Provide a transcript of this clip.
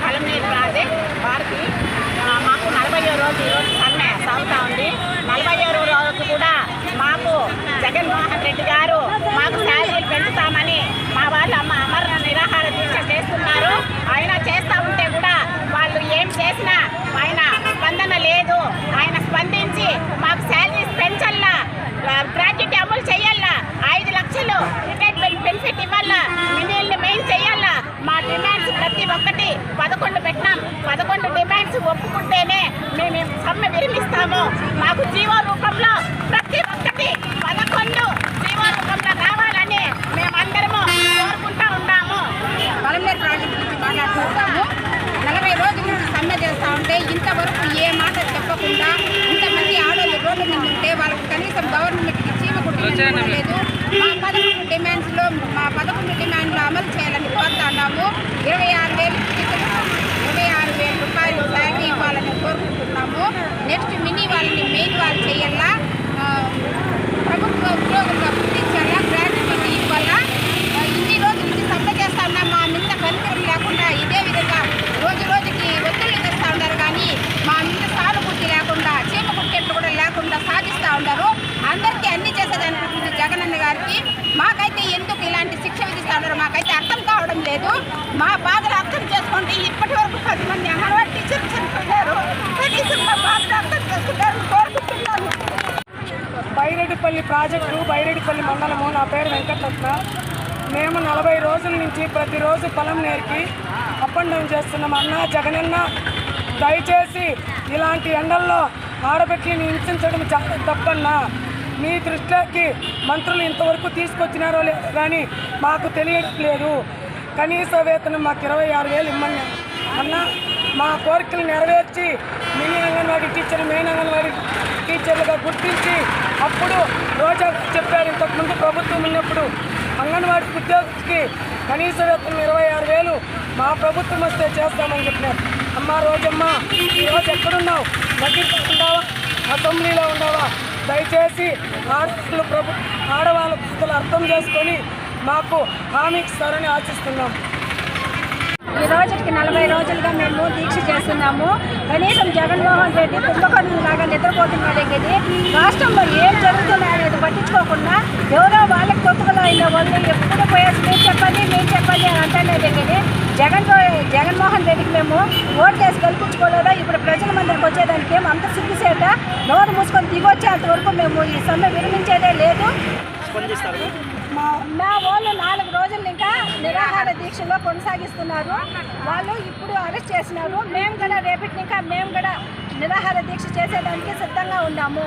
కలంనీరు project వారికి మాకు 40వ రోజు ఈరోజు సమ్మె సాగుతూ ఉంది. 40వ రోజు కూడా మాకు జగన్మోహన్ రెడ్డి గారు మాకు శాలరీలు పెంచుతామని మా వాళ్ళు అమర నిరాహార దీక్ష చేస్తున్నారు. ఆయన చేస్తూ ఉంటే కూడా వాళ్ళు ఏం చేసినా ఆయన స్పందన లేదు. ఆయన స్పందించి మాకు శాలరీస్ పెంచల్లా, గ్రాట్యుటీ అమలు చేయాలా, 5 లక్షలు రిటైర్మెంట్ బెనిఫిట్ ఇవ్వాలా, మినిల్ని మెయిన్ చేయాలా. మా డిమాండ్స్ ప్రతి ఒక్కటి 11 పెట్టినాం. 11 డిమాండ్స్ ఒప్పుకుంటేనే మేము సమ్మె విరమిస్తాము. మాకు జీవో రూపంలో ప్రతి ఒక్కటి 11 జీవో రూపంలో రావాలని మేమందరము కోరుకుంటూ ఉన్నాము. కలంనీరు ప్రాజెక్టు గురించి మాట్లాడుకుంటాము. 40 రోజుల నుంచి సమ్మె చేస్తూ ఉంటే ఇంతవరకు ఏ మాట చెప్పకుండా ఇంతమంది ఆడవాళ్ళు రోడ్ల మీద ఉంటే వాళ్ళకి కనీసం గవర్నమెంట్కి చీమ కుట్టినట్టు లేదు. మా 11 డిమాండ్స్లో అమలు చేయాలని కోరుతున్నాము. 26,000 రూపాయలు శాలరీ ఇవ్వాలని కోరుకుంటున్నాము. నెక్స్ట్ మినీ వాళ్ళని మెయిన్ వాళ్ళు చేయాలా, ప్రభుత్వ ఉద్యోగులుగా గుర్తించాలా, గ్రాట్యుటీ ఇవ్వాలా. ఇన్ని రోజుల నుంచి సమ్మె చేస్తా ఉన్నాం. మా మీద పనితీరు లేకుండా ఇదే విధంగా రోజు రోజుకి ఒత్తిళ్లు తెస్తూ ఉన్నారు. కానీ మా మీద సానుభూతి లేకుండా, చీమ కుట్టేట్లు కూడా లేకుండా సాధిస్తూ ఉన్నారు. అందరికీ అన్ని చేసేదనుకుంటుంది జగనన్న గారికి. మాకైతే ఎందుకు ఇలాంటి శిక్ష విధిస్తూ ఉన్నారు మాకైతే అర్థం కావడం లేదు. మా బాధలు అర్థం చేసుకుంటే ఇప్పటి వరకు 10 మంది అంగన్వాడీ టీచర్లు చనిపోయారు. కనీసం మా బాధలు అర్థం చేసుకుంటారని కోరుకుంటున్నాను. బైరెడ్డిపల్లి ప్రాజెక్టు, బైరెడ్డిపల్లి మండలము. నా పేరు వెంకటరత్న. మేము 40 రోజుల నుంచి ప్రతిరోజు కలంనీరుకి అప్ అండ్ డౌన్ చేస్తున్నాం. అన్న జగనన్న, దయచేసి ఇలాంటి ఎండల్లో ఆడబెట్టిని హింసించడం చాలా తప్పన్నా. మీ దృష్టిలోకి మంత్రులు ఇంతవరకు తీసుకొచ్చినారో లేదో కానీ మాకు తెలియట్లేదు. కనీస వేతనం మాకు 26,000 ఇమ్మన్నా. అన్న మా కోరికలు నెరవేర్చి mini anganwadi teacher, main anganwadi టీచర్లుగా గుర్తించి అప్పుడు రోజా చెప్పారు ఇంతకుముందు ప్రభుత్వం ఉన్నప్పుడు అంగన్వాడీ ఉద్యోగికి కనీస వేతనం 26,000 మా ప్రభుత్వం వస్తే చేస్తామని చెప్పినారు. అమ్మ రోజమ్మ, ఈరోజు ఎక్కడున్నావు? నగిరిలో ఉండవా, అసెంబ్లీలో ఉండవా? దయచేసి ఆడవాళ్ళ బాధలు అర్థం చేసుకొని మాకు హామీ ఇస్తారని ఆశిస్తున్నాం. ఈ రోజుకి 40 రోజులుగా మేము దీక్ష చేస్తున్నాము. కనీసం జగన్మోహన్ రెడ్డి కుంభకర్ణులాగా నిద్రపోతున్నాడేది. రాష్ట్రంలో ఏం జరుగుతున్నాయి అనేది పట్టించుకోకుండా ఎవరో వాళ్ళకి తొత్తుకలో అయిన వాళ్ళు ఎప్పుడు పోయేసి మీరు చెప్పండి అని అంటలేదు. జగన్మోహన్ రెడ్డికి మేము ఓటు వేసి గెలిపించుకోలేదా? ఇప్పుడు ప్రజల మందికి వచ్చేదానికి ఏమో అంత సిగ్గుసేట. నోరు మూసుకొని దిగొచ్చేంత వరకు మేము ఈ సమ్మె విరమించేదే లేదు. మా వాళ్ళు 4 రోజులు ఇంకా నిరాహార దీక్షలో కొనసాగిస్తున్నారు. వాళ్ళు ఇప్పుడు అరెస్ట్ చేసినారు. మేము కూడా రేపటి ఇంకా మేము కూడా నిరాహార దీక్ష చేసేదానికి సిద్ధంగా ఉన్నాము.